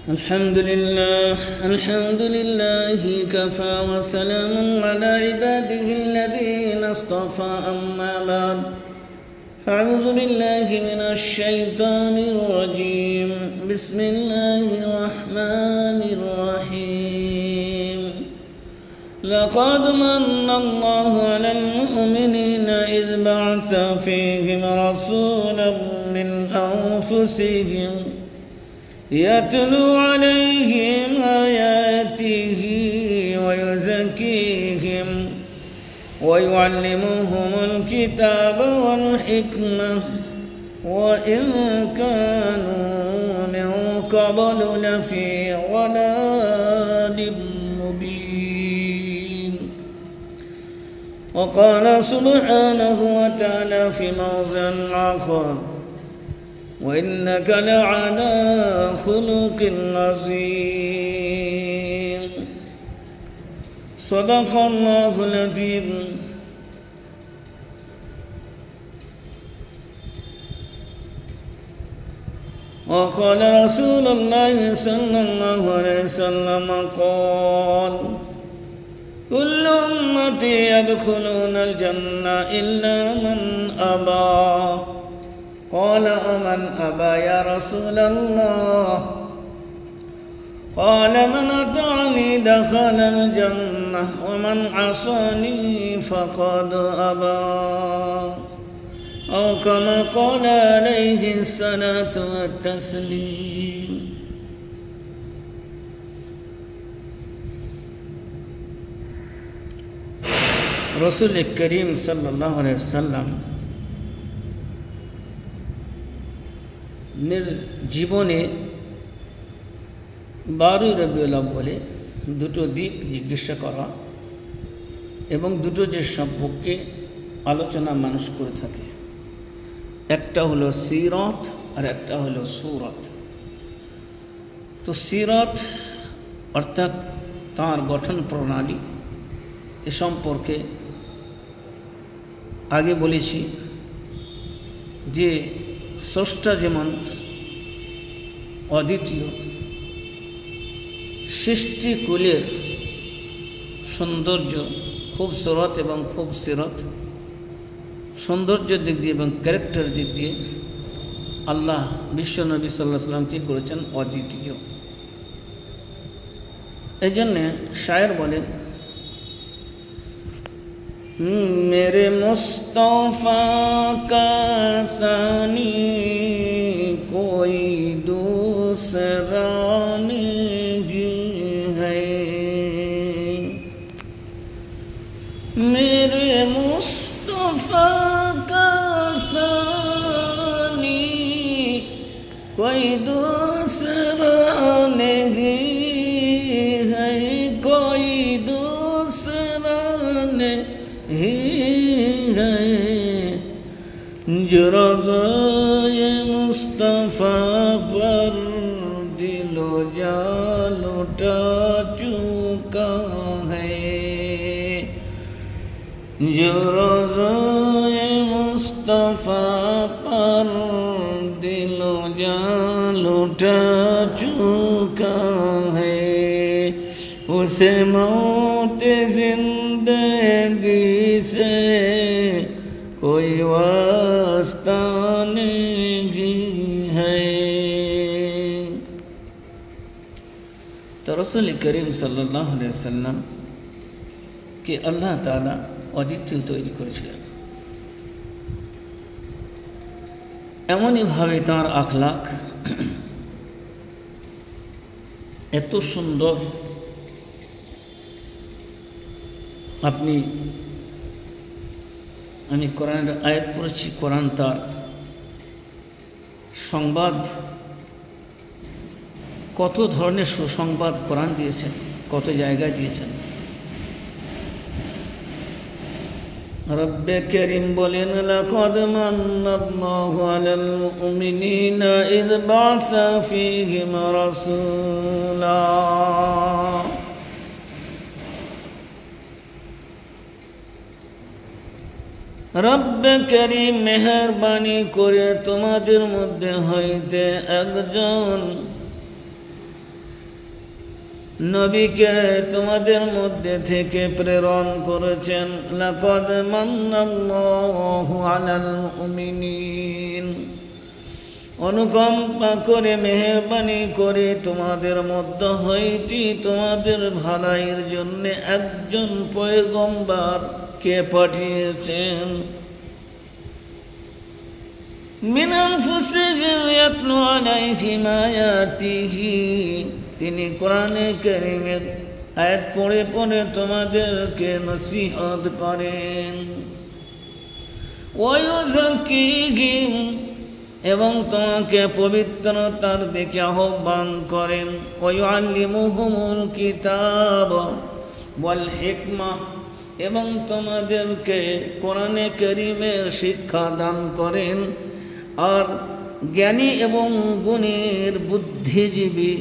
الحمد لله كفى وسلام على عباده الذين اصطفى أما بعد فأعوذ بالله من الشيطان الرجيم بسم الله الرحمن الرحيم لقد من الله على المؤمنين إذ بعث فيهم رسولا من أنفسهم يتلو عليهم آياته ويزكيهم ويعلمهم الكتاب والحكمة وإن كانوا من قبل لفي ضلال مبين. وقال سبحانه وتعالى في موضع آخر وإنك لعلى خلق عظيم. صدق الله العظيم. وقال رسول الله صلى الله عليه وسلم قال كل أمتي يدخلون الجنة إلا من أبى. قال ومن أبى يا رسول الله؟ قال من أطاعني دخل الجنة ومن عصاني فقد أبى أو كما قال عليه الصلاة والتسليم. رسول الكريم صلى الله عليه وسلم জীবনে 12 রবিউল আউয়ালে দুটো দিক জিজ্ঞাসা করা এবং দুটো যে সম্পর্কে আলোচনা মানুষ করে থাকে, একটা হলো সিরাত আর একটা হলো সূরত। তো সিরাত অর্থাৎ তার গঠন প্রণালী এ সম্পর্কে আগে বলেছি যে স্রষ্টা যেমন অদ্বিতীয়, সৃষ্টিকুলের সৌন্দর্য খুব সুরত এবং খুব সিরত, সৌন্দর্যের দিক দিয়ে এবং ক্যারেক্টার দিক দিয়ে আল্লাহ বিশ্বনবী সাল্লাল্লাহু আলাইহি ওয়াসাল্লামকে করেছেন অদ্বিতীয়। এই জন্যে শায়ের বলেন मेरे मुस्तफ़ा का सानी कोई दूसरा नहीं है, मेरे मुस्तफ़ा का सानी कोई दूसरा नहीं है, कोई दूसरा नहीं जो रज़ाए मुस्तफ़ा पर दिलो जा लुटा चुका है, जो रज़ाए मुस्तफ़ा पर दिलो जा लुटा चुका है, उसे मौत जिंदगी से कोई वास्ता नहीं है। तो रसूल करीम सल्लल्लाहु अलैहि वसल्लम के अल्लाह ताला অদ্বিতীয় তৈরি করেছিলেন। এমনই ভাবে তাঁর আখলাক এত সুন্দর, আমি কোরআনের আয়াত পড়েছি, কোরআন তার সংবাদ, কত ধরনের সুসংবাদ কোরআন দিয়েছেন, কত জায়গায় দিয়েছেন। রব্বে করিম বলেন লাকাদ মান্নাল্লাহু আলাল মুমিনিনা ইয বা'সা ফীহিম রাসূলা। রব্বে করিম মেহেরবানি করে তোমাদের মধ্যে হইতে একজন নবীকে তোমাদের মধ্যে থেকে প্রেরণ করেছেন। লাকাদ মান্নাল্লাহু আলাল মুমিনিন, অনুকম্পা করে মেহেরবানি করে তোমাদের মধ্য হইতে তোমাদের ভালাইয়ের জন্য একজন পয়গম্বরকে পাঠিয়েছেন। মিন আনফুসিহিম ইয়াতলু আলাইহিম আয়াতিহি, তিনি কোরআনে কারীমের আয়াত পড়ে পড়ে তোমাদেরকে নসিহত করেন। ওয়া ইউযাক্কিহিম, এবং তোমাকে পবিত্রতার দিকে আহ্বান করেন। ওয়া ইউআল্লিমুহুমুল কিতাব ওয়াল হিকমাহ, এবং তোমাদেরকে কোরআনে কারীমের শিক্ষা দান করেন। আর জ্ঞানী এবং গুণীর বুদ্ধিজীবী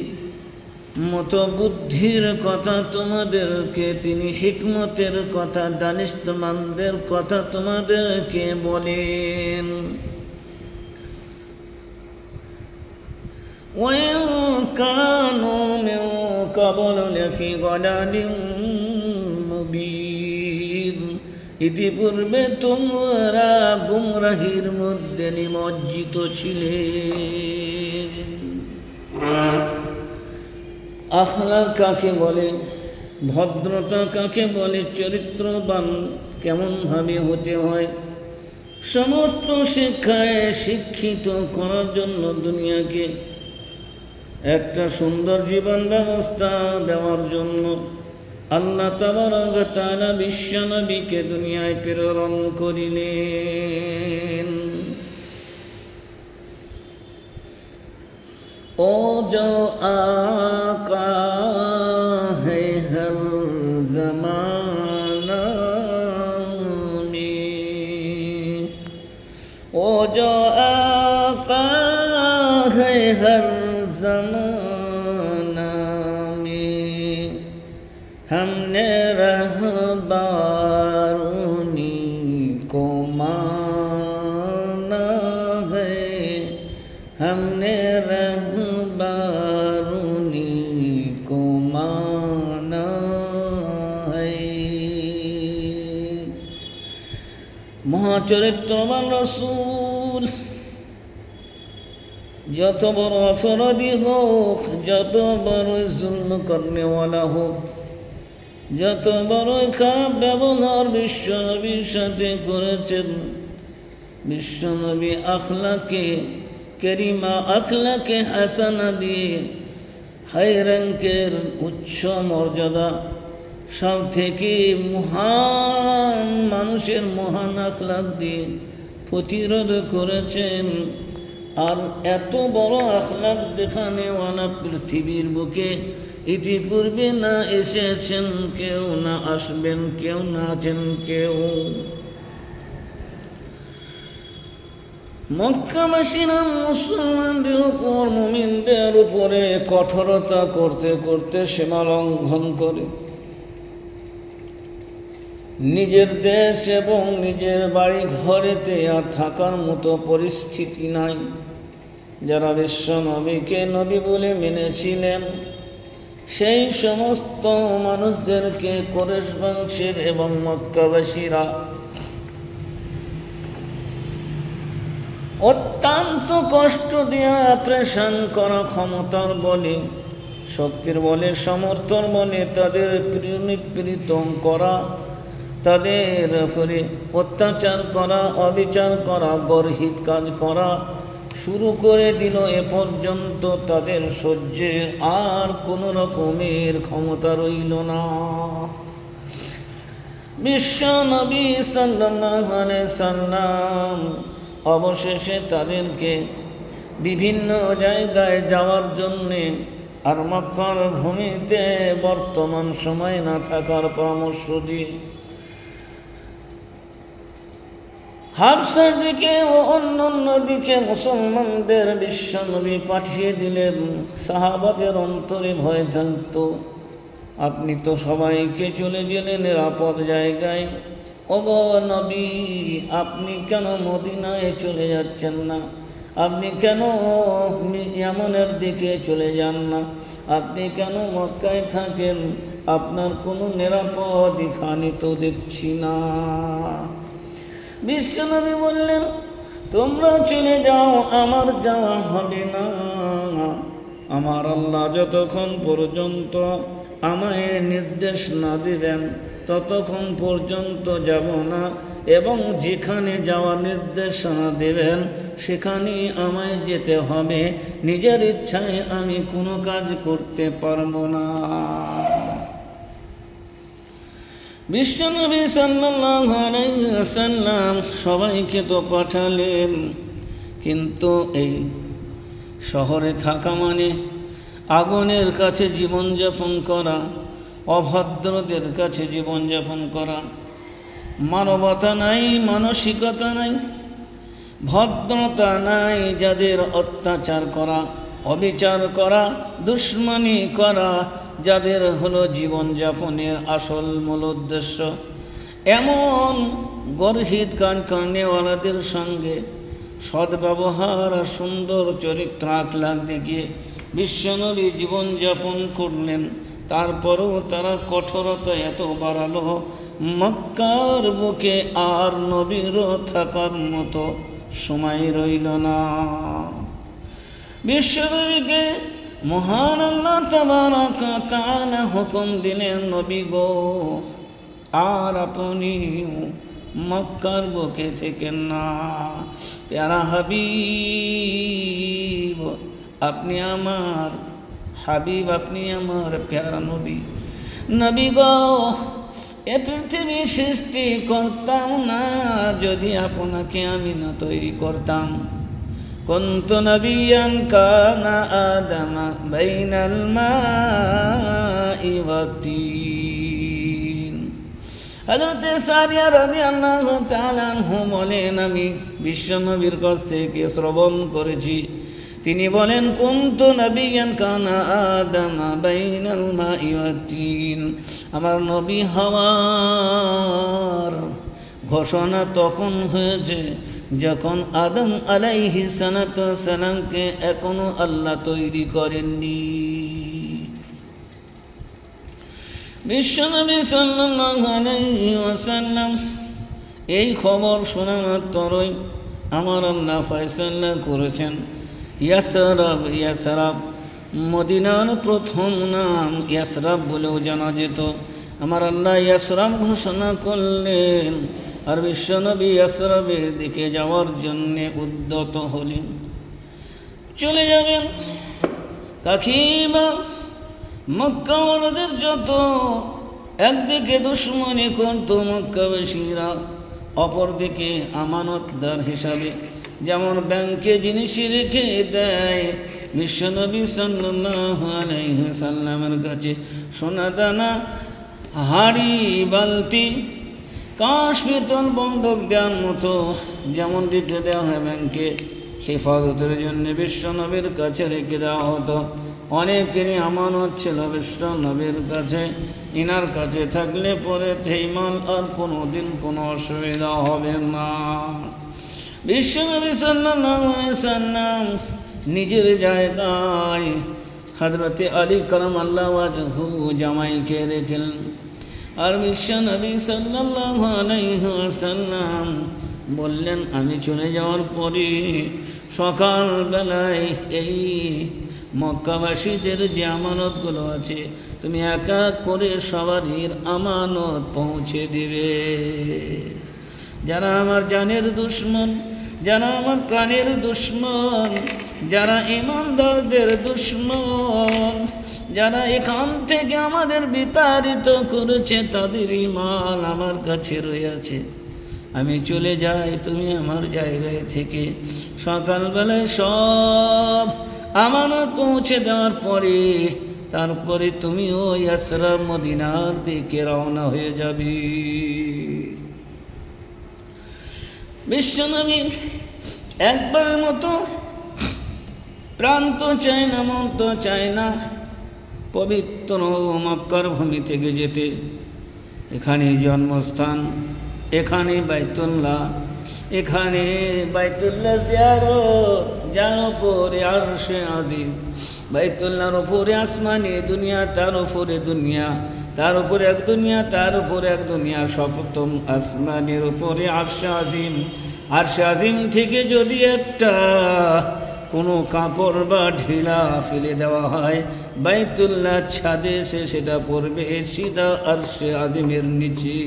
মতো বুদ্ধির কথা তোমাদেরকে তিনি, হিকমতের কথা, দানিশমানদের কথা তোমাদেরকে বলেন। وَإِن كَانُوا مِن قَبْلُ لَفِي ضَلَالٍ مُّبِينٍ, ইতিপূর্বে তোমরা গুমরাহির মধ্যে নিমজ্জিত ছিলে। আখলাক কাকে বলে, ভদ্রতা কাকে বলে, চরিত্রবান কেমন ভাবে হতে হয়, সমস্ত শিক্ষায় শিক্ষিত করার জন্য দুনিয়াকে একটা সুন্দর জীবন ব্যবস্থা দেওয়ার জন্য আল্লাহ তাবারক ওয়া তাআলা বিশ্বনবীকে দুনিয়ায় প্রেরণ করিলেন। ও जो आका है हर ज़माना में, ओ जो आका है हर ज़माना में, हमने रहबारूनी को माना है, हमने रहबारूनी को माना है। महाचरित्रवान रसूल যত বড় অপরাধী হোক, যত বড় জুলম করনেওয়ালা হোক, যত বড় খারাপ ব্যবহার বিশ্বনবীর সাথে করেছেন, বিশ্বনবী আখলাকে কারিমা, আখলাকে হাসানা দিয়ে হাই র‍্যাঙ্কের উচ্চ মর্যাদা, সব থেকে মহান মানুষের মহান আখলাক দিয়ে প্রতিরোধ করেছেন। আর এত বড় আখলাক দেখানেওয়ালা পৃথিবীর বুকে ইতিপূর্বে না এসেছেন কেউ, না আসবেন কেউ, না আছেন কেউ। মক্কাবাসীরা মুসলমানদের উপর, মুমিনদের উপরে কঠোরতা করতে করতে সীমা লঙ্ঘন করে। নিজের দেশ এবং নিজের বাড়ি ঘরেতে আর থাকার মতো পরিস্থিতি নাই। যারা বিশ্ব নবীকে নবী বলে মেনেছিলেন, সেই সমস্ত মানুষদেরকে কুরাইশ বংশের এবং মক্কাবাসীরা অত্যন্ত কষ্ট দেয়া, প্রেশান করা, ক্ষমতার বলে, শক্তির বলে, সমর্থন বলে তাদের নিপীড়িতম করা, তাদের উপরে অত্যাচার করা, অবিচার করা, গর্হিত কাজ করা শুরু করে দিল। এ পর্যন্ত তাদের সহ্যের আর কোনো রকমের ক্ষমতা রইল না। বিশ্ব নবী সাল্লাল্লাহু আলাইহি সাল্লাম অবশেষে তাদেরকে বিভিন্ন জায়গায় যাওয়ার জন্যে আর মক্কার ভূমিতে বর্তমান সময় না থাকার পরামর্শ দিয়ে হাবশার দিকে ও অন্য দিকে মুসলমানদের বিশ্বনবী পাঠিয়ে দিলেন। সাহাবাদের অন্তরে ভয় থাকত, আপনি তো সবাইকে চলে গেলেন নিরাপদ জায়গায়, ওগো নবী আপনি কেন মদিনায় চলে যাচ্ছেন না? আপনি কেন ইয়ামানের দিকে চলে যান না? আপনি কেন মক্কায় থাকেন? আপনার কোনো নিরাপদ এখানে তো দেখছি না। বিশ্বনবী বললেন, তোমরা চলে যাও, আমার যাওয়া হবে না। আমার আল্লাহ যতক্ষণ পর্যন্ত আমায় নির্দেশ না দিবেন ততক্ষণ পর্যন্ত যাব না, এবং যেখানে যাওয়ার নির্দেশনা দেবেন সেখানেই আমায় যেতে হবে। নিজের ইচ্ছায় আমি কোনো কাজ করতে পারবো না। বিশ্বনবী সাল্লাল্লাহু আলাইহি ওয়াসাল্লাম সবাইকে তো পাঠালেন, কিন্তু এই শহরে থাকা মানে আগুনের কাছে জীবনযাপন করা, অভদ্রদের কাছে জীবনযাপন করা, মানবতা নাই, মানসিকতা নাই, ভদ্রতা নাই, যাদের অত্যাচার করা, অবিচার করা, দুশ্মনী করা, যাদের হলো জীবনযাপনের আসল মূল উদ্দেশ্য, এমন গর্হিত কাজকর্মওয়ালাদের সঙ্গে সদ্ব্যবহার আর সুন্দর চরিত্র আখলাক দেখিয়ে বিশ্বনবী জীবনযাপন করলেন। তারপরেও তারা কঠোরতা এত বাড়ালো, মক্কার বুকে আর নবীরও থাকার মতো সময় রইল না। বিশ্বনবীকে মহান আল্লাহ তাবারক ওয়া তাআলা হুকুম দিলেন, নবী গো, আর আপনি মক্কার বুকে থেকেন না। প্যারা হাবিব, আপনি আমার হাবিব, আপনি আমার প্যারা নবী। নবী গো, এ পৃথিবী সৃষ্টি করতাম না যদি আপনাকে আমি না তৈরি করতাম। কুনতু নবিয়্যান কানা আদামা বাইনাল মাই ওয়াত তিন। হযরত সারিয়া রাদিয়াল্লাহু তাআলা আনহু বলেন, আমি বিশ্বনবীর কাছ থেকে শ্রবণ করেছি, তিনি বলেন, কুনতু নবিয়্যান কানা আদামা বাইনাল মাই ওয়াত তিন। আমার নবী হওয়ার ঘোষণা তখন হয়েছে যখন আদম আলাইহিস সালাতু ওয়াস সালামকে এখনো আল্লাহ তৈরি করেননি। বিশ্বনবী সাল্লাল্লাহু আলাইহি ওয়াসাল্লাম এই খবর শোনা মাত্রই আমার আল্লাহ ফয়সালা করেছেন, ইয়াসরাব। ইয়াসরাব মদিনার প্রথম নাম ইয়াসরাব বলেও জানা যেত। আমার আল্লাহ ইয়াসরাব ঘোষণা করলেন, আর বিশ্বনবী ইয়াসরাবের দিকে যাওয়ার জন্য উদ্যত হলেন। চলে যাবেন কাকিমা মক্কাওয়ালাদের যত একদিকে দুশ্মনী করত মক্কাবাসীরা, অপরদিকে আমানতদার হিসাবে যেমন ব্যাংকে জিনিস রেখে দেয়, বিশ্বনবী সাল্লাল্লাহু আলাইহি সাল্লামের কাছে সোনা দানা, হাড়ি, বালতি, কাঁস, পিতল বন্ধক দেওয়ার মতো যেমন রেখে দেওয়া হয় ব্যাংকে, হেফাজতের জন্য বিশ্বনবীর কাছে রেখে দেওয়া হতো। অনেকেরই আমানত ছিল বিশ্বনবীর কাছে, ইনার কাছে থাকলে পরে থেইমাল আর কোনো দিন কোনো অসুবিধা হবে না। বিশ্বনবী সাল্লাল্লাহু আলাইহি সাল্লাম নিজের জায়গায় হযরতে আলী কারামাল্লাহু ওয়াজহু জামাইকে রেখেন, আর বিশ্বনবী সাল্লাল্লাহু আলাইহি ওয়াসাল্লাম বললেন, আমি চলে যাওয়ার পরে সকালবেলায় এই মক্কাবাসীদের যে আমানতগুলো আছে তুমি এক এক করে সবারই আমানত পৌঁছে দিবে। যারা আমার জানের দুশ্মন, যারা আমার প্রাণের দুশ্মন, যারা ইমানদারদের দুশ্মন, যারা এখান থেকে আমাদের বিতাড়িত করেছে, তাদেরই মাল আমার কাছে রয়েছে। আমি চলে যাই, তুমি আমার জায়গায় থেকে সকালবেলায় সব আমানত পৌঁছে দেওয়ার পরে তারপরে তুমিও ইয়াসরাব মদিনার দিকে রওনা হয়ে যাবে। বিশ্বনবী একবারের মতো প্রাণ তো চায় না, মন তো চায় না পবিত্র মক্কার ভূমি থেকে যেতে। এখানে জন্মস্থান, এখানে বাইতুল্লাহ, এখানে বাইতুল্লাহ জিয়ারত, যার উপরে আরশে আজিম, বাইতুল্লাহর উপরে আসমানে দুনিয়া, তার উপরে দুনিয়া, তার উপরে এক দুনিয়া, তার উপরে এক দুনিয়া, সপ্তম আসমানের উপরে আরশে আজিম। আরশে আজিম থেকে যদি একটা কোনো কাঁকড় বা ঢিলা ফেলে দেওয়া হয়, বাইতুল্লাহ ছাদে সেটা পড়বে সিধা আরশে আজিমের নিচে।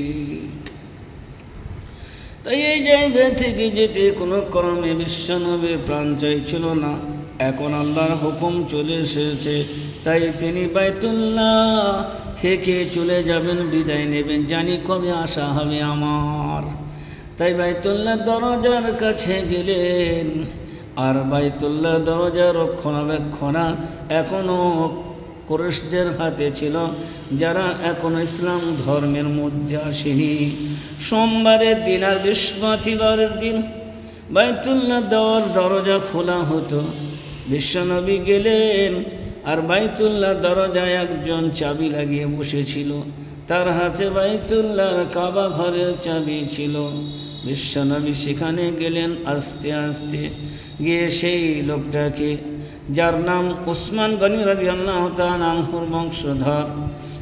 তাই এই জায়গা থেকে যেতে কোনো ক্রমে বিশ্বনবীর প্রাণ চাইছিল না। এখন আল্লাহর হুকুম চলে এসেছে, তাই তিনি বাইতুল্লাহ থেকে চলে যাবেন, বিদায় নেবেন। জানি কবে আসা হবে আমার। তাই বাইতুল্লাহ দরজার কাছে গেলেন। আর বাইতুল্লাহ দরজা রক্ষণাবেক্ষণা এখনও কুরাইশদের হাতে ছিল, যারা এখনো ইসলাম ধর্মের মধ্যে আসেনি। সোমবারের দিন আর বৃহস্পতিবারের দিন বাইতুল্লাহ দরজা খোলা হতো। বিশ্বনবী গেলেন, আর বাইতুল্লাহ দরজায় একজন চাবি লাগিয়ে বসেছিল, তার হাতে বাইতুল্লাহর কাবা ঘরের চাবি ছিল। বিশ্বনবী সেখানে গেলেন। আস্তে আস্তে গিয়ে সেই লোকটাকে, যার নাম উসমান গনি রাদিয়াল্লাহু তাআলা আনহুর বংশধর,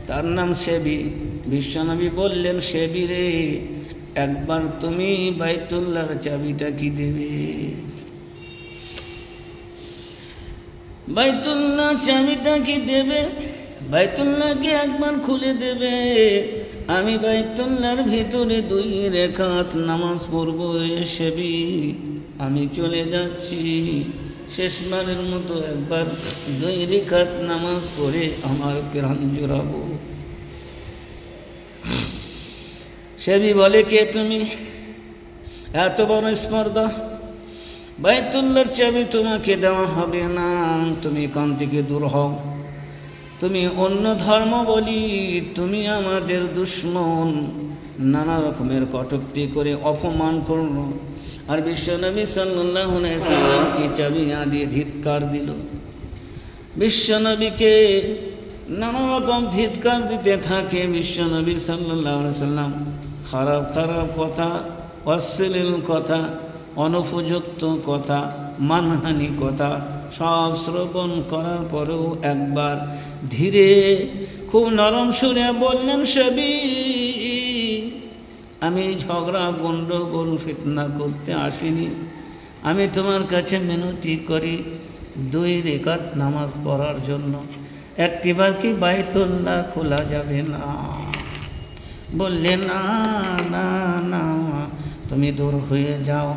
তার নাম শেবি, বিশ্বনবী বললেন, শেবি রে, একবার তুমি বাইতুল্লাহর চাবিটা কি দেবে? বাইতুল্লাহ চাবিটা কি দেবে? বাইতুল্লাহকে একবার খুলে দেবে। আমি বাইতুল্লাহর ভিতরে 2 রাকাত নামাজ পড়ব। শেবি, আমি চলে যাচ্ছি, শেষবারের মতো একবার 2 রাকাত নামাজ পড়ে আমার প্রাণ জোড়াবো। শেবি বলে, কে তুমি? এত বড় স্পর্ধা! বাইতুল্লাহর চাবি তোমাকে দেওয়া হবে না, তুমি এখান থেকে দূর হও। তুমি অন্য ধর্ম বলি, তুমি আমাদের দুশমন। নানা রকমের কটূক্তি করে অপমান করল। আর বিশ্বনবী সাল্লাল্লাহু আলাইহি সাল্লামকে চাবি না দিয়ে ধিক্কার দিল। বিশ্বনবীকে নানা রকম ধিক্কার দিতে থাকে। বিশ্বনবী সাল্লাল্লাহু আলাইহি সাল্লাম খারাপ খারাপ কথা, অশ্লীল কথা, অনুপযুক্ত কথা, মানহানি কথা সব শ্রবণ করার পরেও একবার ধীরে খুব নরম সুরে বললেন, শেবি, আমি ঝগড়া গন্ডগোল ফিতনা করতে আসিনি। আমি তোমার কাছে মিনতি করি 2 রাকাত নামাজ পড়ার জন্য। একটিবার কি বাইতুল্লাহ খোলা যাবে না? বললেন, না না না, তুমি দূর হয়ে যাও,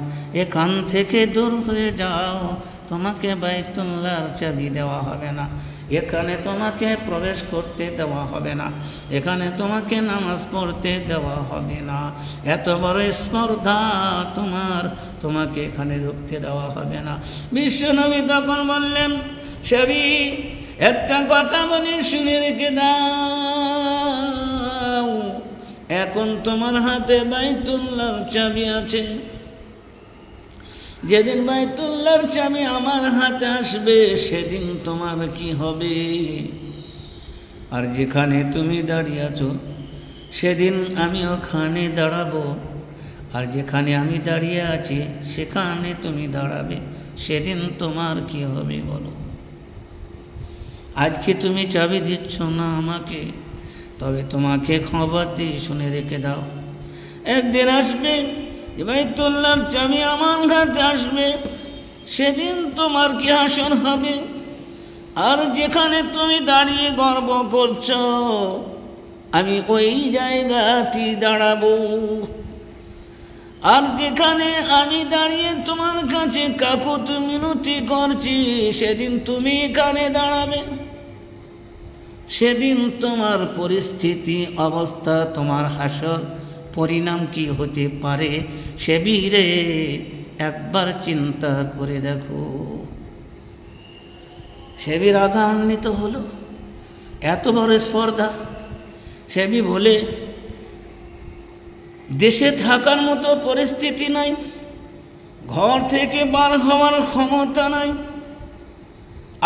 এখান থেকে দূর হয়ে যাও। তোমাকে বাইতুল্লাহর চাবি দেওয়া হবে না, এখানে তোমাকে প্রবেশ করতে দেওয়া হবে না, এখানে তোমাকে নামাজ পড়তে দেওয়া হবে না। এত বড় স্পর্ধা তোমাকে এখানে ঢুকতে দেওয়া হবে না। বিশ্বনবী তখন বললেন, শেবি, একটা কথা বলি, শুনে রেখে দাও। এখন তোমার হাতে বাইতুল্লাহর চাবি আছে। যেদিন বাইতুল্লাহর চাবি আমার হাতে আসবে, সেদিন তোমার কি হবে? আর যেখানে তুমি দাঁড়িয়ে আছো, সেদিন আমি ওখানে দাঁড়াবো। আর যেখানে আমি দাঁড়িয়ে আছি, সেখানে তুমি দাঁড়াবে। সেদিন তোমার কি হবে বলো? আজকে তুমি চাবি দিচ্ছ না আমাকে, তবে তোমাকে খবর দিই, শুনে রেখে দাও। একদিন আসবে বাইতুল্লাহর চাবি আমার হাতে আসবে, সেদিন তোমার কি হাসর হবে। আর যেখানে তুমি দাঁড়িয়ে গর্ব করছো, আমি ওই জায়গাতেই দাঁড়াবো। আর যেখানে আমি দাঁড়িয়ে তোমার কাছে কাকুতি মিনতি করছি, সেদিন তুমি এখানে দাঁড়াবে। সেদিন তোমার পরিস্থিতি, অবস্থা, তোমার হাসর পরিণাম কি হতে পারে, শেবি রে, একবার চিন্তা করে দেখো। শেবি রাগান্বিত হলো, এত বড় স্পর্ধা। শেবি বলে, দেশে থাকার মতো পরিস্থিতি নাই, ঘর থেকে বার হওয়ার ক্ষমতা নাই,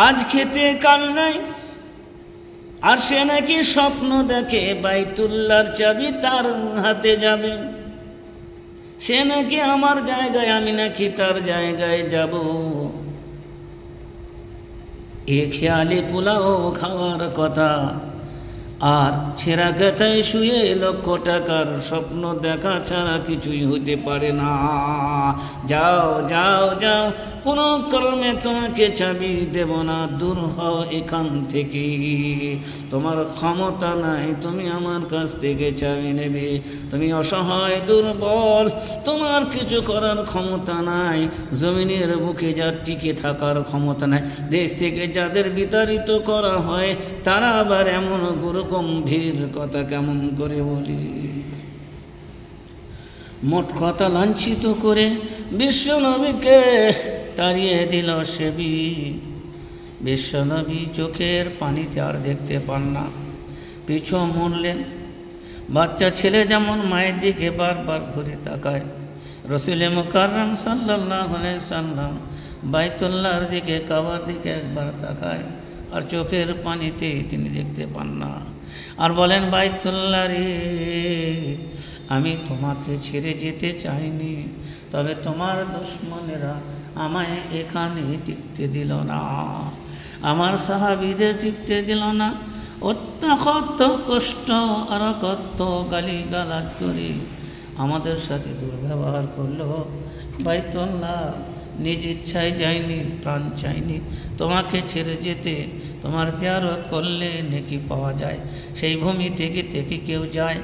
আজ খেতে কাল নাই। আর সে নাকি স্বপ্ন দেখে বাইতুল্লাহর চাবি তার হাতে যাবে। সে নাকি আমার জায়গায়, আমি নাকি তার জায়গায় যাব, এ খেয়ালি পোলাও খাওয়ার কথা। আর ছেঁড়া কাঁথায় শুয়ে লক্ষ টাকার স্বপ্ন দেখা ছাড়া কিছুই হতে পারে না। যাও যাও যাও, কোনো কর্মে তোমাকে চাবি দেব না, দূর হও এখান থেকে। তোমার ক্ষমতা নাই তুমি আমার কাছ থেকে চাবি নেবে। তুমি অসহায়, দুর্বল, তোমার কিছু করার ক্ষমতা নাই। জমিনের বুকে যার টিকে থাকার ক্ষমতা নাই। দেশ থেকে যাদের বিতাড়িত করা হয় তারা আবার এমন গুরু গম্ভীর কথা কেমন করে বলি। মোট কথা লাঞ্ছিত করে বিশ্বনবীকে তাড়িয়ে দিল সেবী। বিশ্বনবী চোখের পানিতে আর দেখতে পান না, পিছু মুড়লেন। বাচ্চা ছেলে যেমন মায়ের দিকে বারবার ঘুরে তাকায়, রসুল মুকাররম সাল্লাল্লাহু আলাইহি সাল্লাম বাইতুল্লাহর দিকে, কাবার দিকে একবার তাকায়, আর চোখের পানিতে তিনি দেখতে পান না। আর বলেন, বাইতুল্লাহ রে, আমি তোমাকে ছেড়ে যেতে চাইনি, তবে তোমার দুশমনেরা আমায় এখানে টিকতে দিল না, আমার সাহাবীদের টিকতে দিল না। অত্যন্ত কষ্ট আর কত গালিগালাজ করে আমাদের সাথে দুর্ব্যবহার করলো। বাইতুল্লাহ নিজ ইচ্ছায় যায়নি, প্রাণ চাইনি, তোমাকে ছেড়ে যেতে। তোমার জিয়ারত করলে নেকি পাওয়া যায়, সেই ভূমি থেকে থেকে কেউ যায়।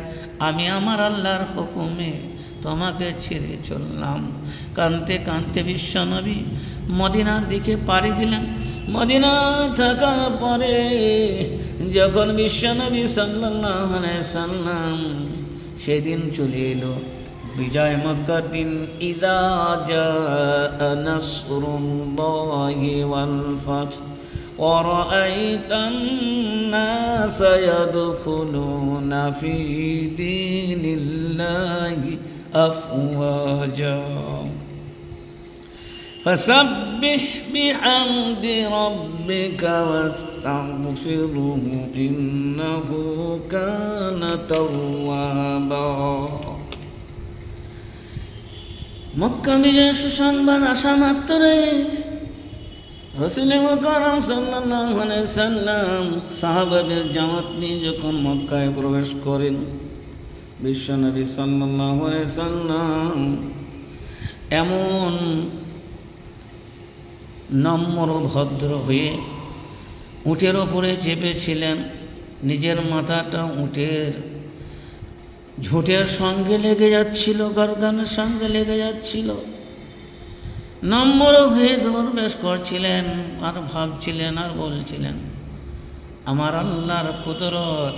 আমি আমার আল্লাহর হুকুমে তোমাকে ছেড়ে চললাম। কাঁদতে কাঁদতে বিশ্বনবী মদিনার দিকে পাড়ি দিলেন। মদিনা থাকার পরে যখন বিশ্বনবী সাল্লাল্লাহু আলাইহি সাল্লাম সেদিন চলে এলো বিজয় মক্কার দিন, ইযা জাআ নাসরুল্লাহি ওয়াল ফাতহ ওয়া রাআইতান নাসা ইয়াদখুলুনা ফি দীনিল্লাহি আফওয়াজা فسبح بحمد ربك واستغفره إنه كان توابا। মক্কা বিজয় সুসংবাদ আসা মাত্রই রাসূল মুকাররম সাল্লাল্লাহু আলাইহি সাল্লাম সাহাবাদের জামাত নিয়ে যখন মক্কায় প্রবেশ করেন, বিশ্বনবী সাল্লাল্লাহু আলাইহি সাল্লাম এমন নম্র ভদ্র হয়ে উটের ওপরে চেপেছিলেন, নিজের মাথাটা উটের ঝুঁটের সঙ্গে লেগে যাচ্ছিল, গর্দানের সঙ্গে লেগে যাচ্ছিল। নম্র হয়ে দরবেশ করছিলেন আর ভাবছিলেন আর বলছিলেন, আমার আল্লাহর কুদরত,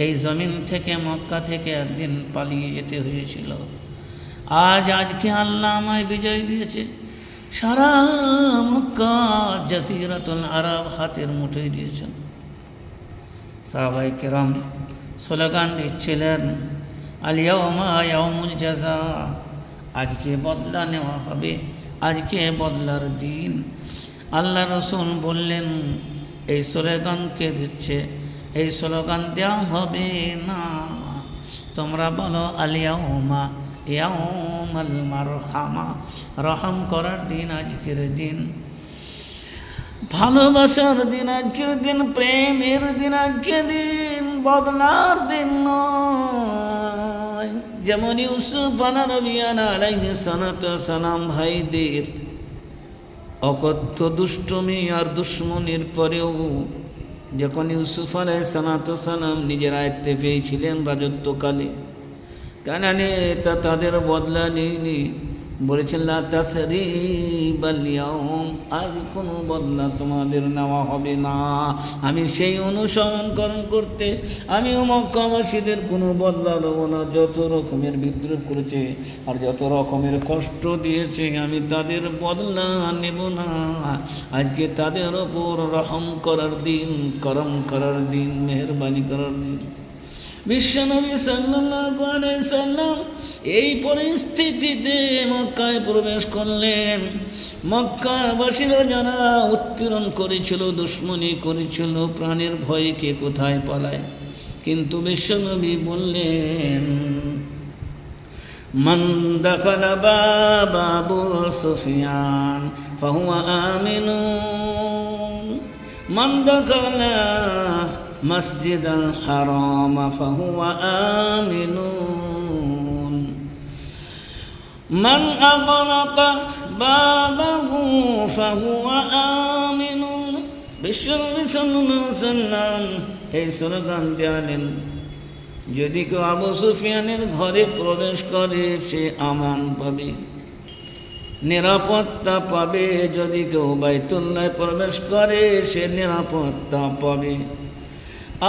এই জমিন থেকে, মক্কা থেকে একদিন পালিয়ে যেতে হয়েছিল, আজকে আল্লাহ আমায় বিজয় দিয়েছে। সারা মক্কা জাজিরাতুল আরব হাতের মুঠোয় দিয়েছেন। সাহাবায়ে কেরাম স্লোগান দিচ্ছিলেন, আল ইয়াউমা ইয়াউমুল জাযা, আজকে বদলা নেওয়া হবে, আজকে বদলার দিন। আল্লাহ রাসূল বললেন, এই স্লোগানকে দিচ্ছে, এই স্লোগান দেওয়া হবে না, তোমরা বলো আল ইয়াউমা ইয়াউমাল মারহামা, রহম করার দিন আজকের দিন, ভালোবাসার দিন আজকের দিন, প্রেমের দিন আজকের দিন, বদলার দিন নয়। যেমন ইউসুফ আলাইহিস সালাতু ওয়াস সালাম ভাইদের অকথ্য দুষ্টমি আর দুশ্মনির পরেও যখন ইউসুফ আলাইহিস সালাতু ওয়াস সালাম নিজের আয়ত্তে পেয়েছিলেন রাজত্বকালে, কানানে তা তাদের বদলা নেয়নি। বলেছেন, লা তাসরিবাল ইয়াউম, আজ কোনো বদলা তোমাদের নেওয়া হবে না। আমি সেই অনুসরণ করতে আমিও মক্কাবাসীদের কোনো বদলা নেব না। যত রকমের বিদ্রোহ করেছে আর যত রকমের কষ্ট দিয়েছে, আমি তাদের বদলা নেব না। আজকে তাদের ওপর রহম করার দিন, করম করার দিন, মেহেরবানি করার দিন। বিশ্বনবী সাল্লাল্লাহু আলাইহি সাল্লাম এই পরিস্থিতিতে মক্কায় প্রবেশ করলেন। মক্কাবাসীরা যারা উৎপীড়ন করেছিল, দুশ্মনী করেছিল, প্রাণের ভয়ে কে কোথায় পালায়, কিন্তু বিশ্বনবী বললেন, মান দাখালা বাবা আবু সুফিয়ান ফাহুয়া আমিনুন মান দাখালা মসজিদাল হারাম ফাহুয়া আমিনুন মান আগলাকা বাবাহু ফাহুয়া আমিনুন। বিশ্বনবী সাল্লাল্লাহু আলাইহি ওয়াসাল্লাম এই স্লোগান দিলেন, যদি কেউ আবু সুফিয়ানের ঘরে প্রবেশ করে সে আমান পাবে, নিরাপত্তা পাবে। যদি কেউ বাইতুল্লাহে প্রবেশ করে সে নিরাপত্তা পাবে।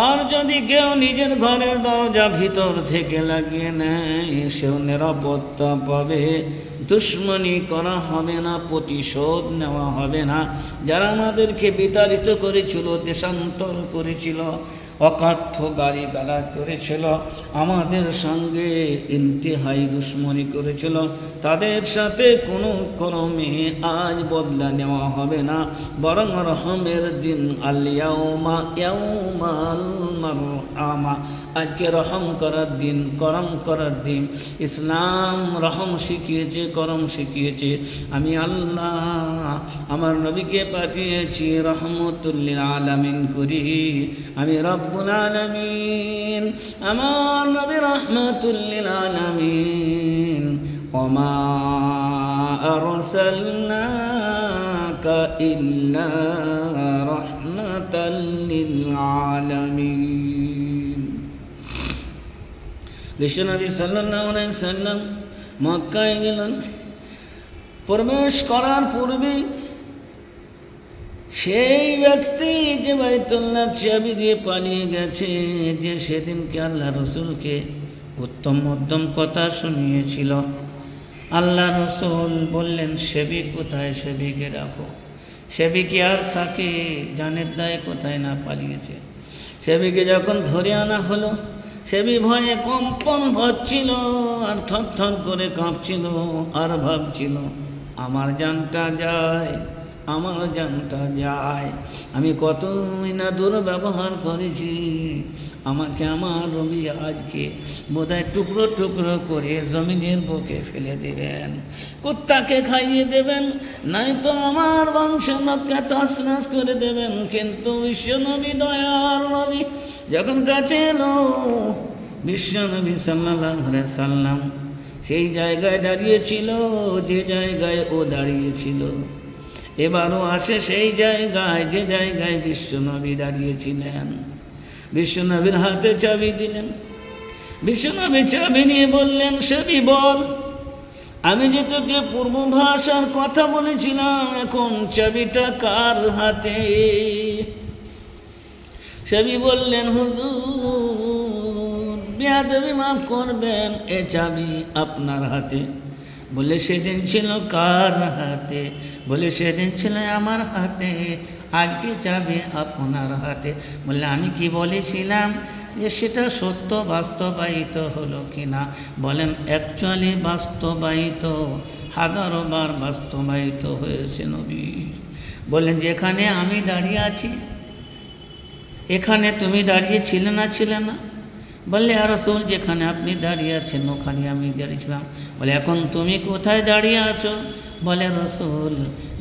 আর যদি কেউ নিজের ঘরের দরজা ভিতর থেকে লাগিয়ে নেয় সেও নিরাপত্তা পাবে। দুশ্মনী করা হবে না, প্রতিশোধ নেওয়া হবে না। যারা আমাদেরকে বিতাড়িত করেছিল, দেশান্তর করেছিল, অকাথ্য গালিগালাজ করেছিল, আমাদের সঙ্গে ইন্তেহাই দুশ্মনী করেছিল, তাদের সাথে কোনো ক্রমে আজ বদলা নেওয়া হবে না। বরং রহমের দিন আল-ইয়াউমা ইয়াউমাল মারহামা, আজকে রহম করার দিন, করম করার দিন। ইসলাম রহম শিখিয়েছে, করম শিখিয়েছে। আমি আল্লাহ আমার নবীকে পাঠিয়েছি রহমতুল লিল আলামিন করি। আমি রব্বুল আলামিন, আমার নবী রহমতুল লিল আলামিন। ওমা আরসালনাকা ইল্লা রাহমাতাল লিল আলামিন। বিশ্বনবী সাল্লাল্লাহু আলাইহি সাল্লাম মক্কায় গেলেন। প্রবেশ করার পূর্বে সেই ব্যক্তি যে বাইতুল্লাহর চাবি দিয়ে পালিয়ে গেছে, যে সেদিনকে আল্লাহ রসুলকে উত্তম মধ্যম কথা শুনিয়েছিল, আল্লাহ রসুল বললেন সেবি কোথায়, সেবিকে রাখো। সেবি কি আর থাকে? জানের দায়ে কোথায় না পালিয়েছে। সেবিকে যখন ধরে আনা হলো, সেবি ভয়ে কম্পন হচ্ছিল আর থরথর করে কাঁপছিল আর ভাবছিল আমার জানটা যায়, আমার জানটা যায়। আমি কতই না দুর্ব্যবহার করেছি, আমাকে আমার রবি আজকে বোধহয় টুকরো টুকরো করে জমিনের বুকে ফেলে দেবেন, কুত্তাকে খাইয়ে দেবেন, নাই তো আমার বংশকে তছনছ করে দেবেন। কিন্তু বিশ্বনবী দয়ার নবী যখন কাছে এলো, বিশ্বনবী সাল্লাল্লাহু আলাইহি সাল্লাম সেই জায়গায় দাঁড়িয়েছিল যে জায়গায় ও দাঁড়িয়েছিল। এবারও আসে সেই জায়গায় যে জায়গায় বিশ্বনবী দাঁড়িয়েছিলেন। বিশ্বনবীর হাতে চাবি দিলেন। বিশ্বনবী চাবি নিয়ে বললেন, সেবি বল, আমি যে তোকে পূর্ব ভাষার কথা বলেছিলাম, এখন চাবিটা কার হাতে? সেবি বললেন, হুজুর বেয়াদবি মাফ করবেন, এ চাবি আপনার হাতে। বলে সেদিন ছিল কার হাতে? বলে সেদিন ছিল আমার হাতে, আজকে চাবি আপনার হাতে। বললে আমি কি বলেছিলাম যে সেটা সত্য বাস্তবায়িত হলো কিনা? বলেন অ্যাকচুয়ালি বাস্তবায়িত, হাজারোবার বাস্তবায়িত হয়েছে নবী। বলেন যেখানে আমি দাঁড়িয়ে আছি এখানে তুমি দাঁড়িয়ে ছিলে না, ছিলে না? বললে আর রাসূল যেখানে আপনি দাঁড়িয়ে আছেন ওখানে আমি দাঁড়িয়েছিলাম। বলে এখন তুমি কোথায় দাঁড়িয়ে আছো? বলে রাসূল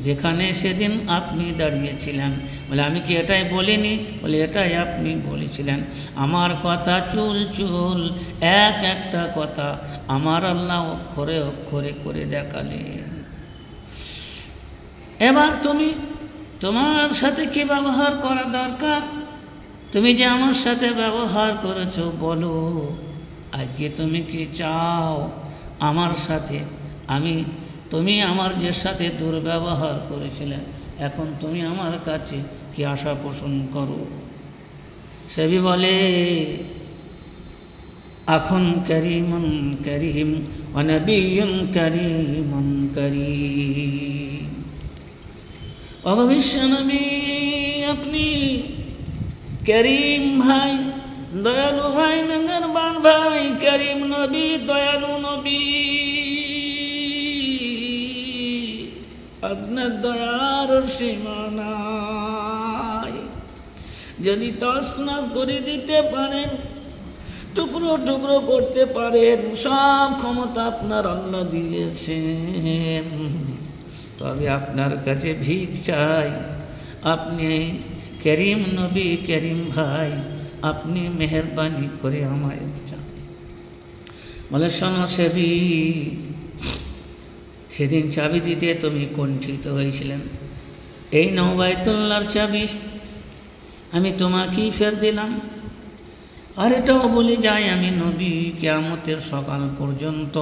যেখানে সেদিন আপনি দাঁড়িয়েছিলেন। বলে আমি কি এটাই বলিনি? বলে এটাই আপনি বলেছিলেন। আমার কথা চুল চুল, এক একটা কথা আমার আল্লাহ অক্ষরে অক্ষরে করে দেখালেন। এবার তুমি তোমার সাথে কি ব্যবহার করা দরকার, তুমি যে আমার সাথে ব্যবহার করেছো বলো, আজকে তুমি কি চাও আমার সাথে? তুমি আমার যে সাথে দুর্ব্যবহার করেছিলে, এখন তুমি আমার কাছে কি আশা পোষণ করো? সেবি বলে, এখন করিমুন করিম ওয়া নবিয়্যুন করিমুন করিম। অবশ্য নবী আপনি করিম ভাই, দয়ালু ভাই, মেহেরবান ভাই, করিম নবী, দয়ালু নবী, আপনার দয়ার সীমা নাই। যদি তছনছ করে দিতে পারেন, টুকরো টুকরো করতে পারেন, সব ক্ষমতা আপনার আল্লাহ দিয়েছেন। তবে আপনার কাছে ভিক চাই, আপনি করিম নবী, করিম ভাই, আপনি মেহরবানি করে আমায় বাঁচান। বলে শোনো সেবি, সেদিন চাবি দিতে তুমি কুণ্ঠিত হয়েছিলেন, এই নাও বাইতুল্লাহর চাবি, আমি তোমাকেই ফের দিলাম। আর এটাও বলে যাই, আমি নবী, কিয়ামতের সকাল পর্যন্ত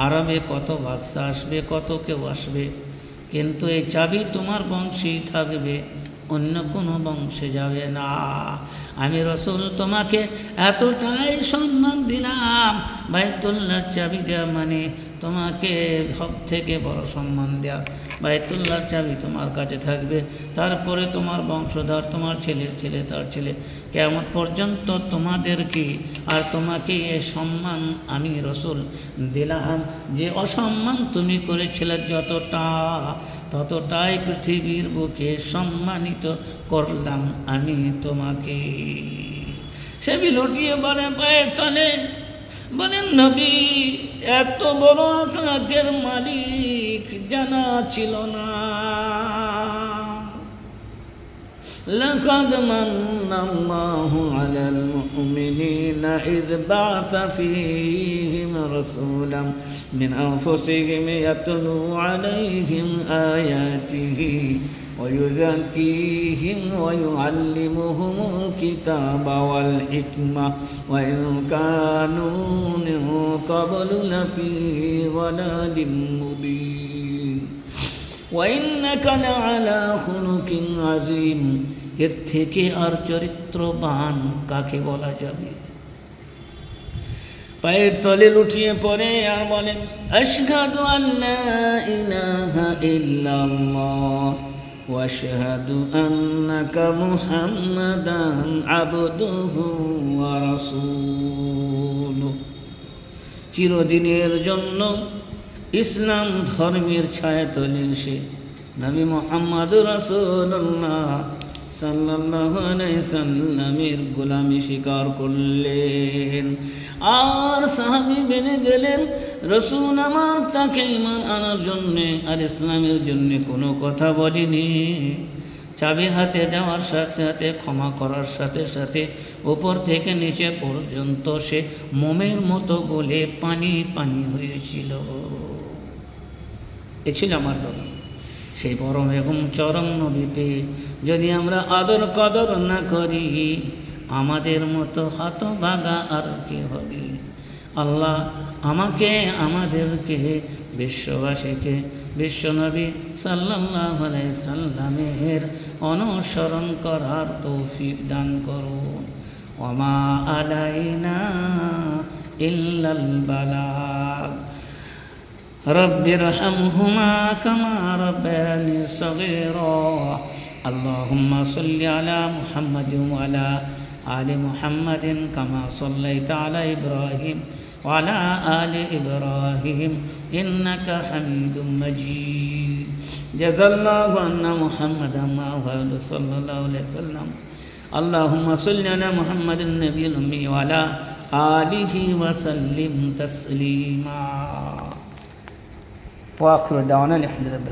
আরবে কত বাদশা আসবে, কত কেউ আসবে, কিন্তু এই চাবি তোমার বংশেই থাকবে, অন্য কোনো বংশে যাবে না। আমি রাসূল তোমাকে এতটাই সম্মান দিলাম, বাইতুল্লাহর চাবি দেওয়া মানে তোমাকে সব থেকে বড় সম্মান দেওয়া। বাইতুল্লাহর চাবি তোমার কাছে থাকবে, তারপরে তোমার বংশধর, তোমার ছেলের ছেলে, তার ছেলে, কিয়ামত পর্যন্ত তোমাদেরকে আর তোমাকে এ সম্মান আমি রাসূল দিলাম। যে অসম্মান তুমি করেছিলে যতটা, ততটাই পৃথিবীর বুকে সম্মানিত করলাম আমি তোমাকে। সে লুটিয়ে বলে পায়ের তলে, বলেন নবী, এত বড় আখলাকের মালিক জানা ছিল না। لقد من الله على المؤمنين إذ بعث فيهم رسولا من أنفسهم يتلو عليهم آياته ويزكيهم ويعلمهم الكتاب والحكمة وإن كانوا من قبل لفي ضلال مبين وإنك لعلى خلق عظيم। এর থেকে আর চরিত্রবান কাকে বলা যাবে? পায়ের তলে লুটিয়ে পড়ে আর বলেন, আশহাদু আল্লা ইলাহা ইল্লাল্লাহ ওয়া আশহাদু আন্নাকা মুহাম্মাদান আবদুহু ওয়া রাসূলুহু। চিরদিনের জন্য ইসলাম ধর্মের ছায়াতলে এসে নবী মুহাম্মদুর রাসূলুল্লাহ সাল্লাল্লাহু আলাইহি সাল্লামের গোলামি স্বীকার করলেন। আর সাহাবী বেনে গেলেন, রাসূল আমার তাকে ঈমান আনার জন্যে আর ইসলামের জন্যে কোনো কথা বলেনি। চাবি হাতে দেওয়ার সাথে সাথে, ক্ষমা করার সাথে সাথে উপর থেকে নিচে পর্যন্ত সে মোমের মতো গলে পানি পানি হয়েছিল। এ ছিল আমার নবী, সেই পরম এবং চরম নবী পেয়ে যদি আমরা আদর কদর না করি, আমাদের মতো হতভাগা আর কে হবে? আল্লাহ আমাকে, আমাদেরকে, বিশ্ববাসীকে বিশ্বনবী সাল্লাল্লাহু আলাইহি সাল্লামের অনুসরণ করার তৌফিক দান করুন। ওমা আলাইনা ইল্লাল বালাগ। রব্বিরহামহুমা কামা রাব্বায়ানি সগীরা। আল্লাহুম্মা সাল্লি আলা মুহাম্মাদিন ওয়া আলা আলি মুহাম্মাদিন কামা সাল্লাইতা আলা ইব্রাহিম ওয়া আলা আলি ইব্রাহিম ইন্নাকা হামিদুম মাজিদ। জাযাল্লাহু আন্না মুহাম্মাদান মা ওয়া সাল্লাল্লাহু আলাইহি ওয়াসাল্লাম। আল্লাহুম্মা সাল্লি আলা মুহাম্মাদিন নাবিয়্যিল উম্মি ওয়া আলা আলিহি ওয়া সাল্লিম তাসলিমা। ওয়া আখিরু দাওয়ানা আলহামদুলিল্লাহ।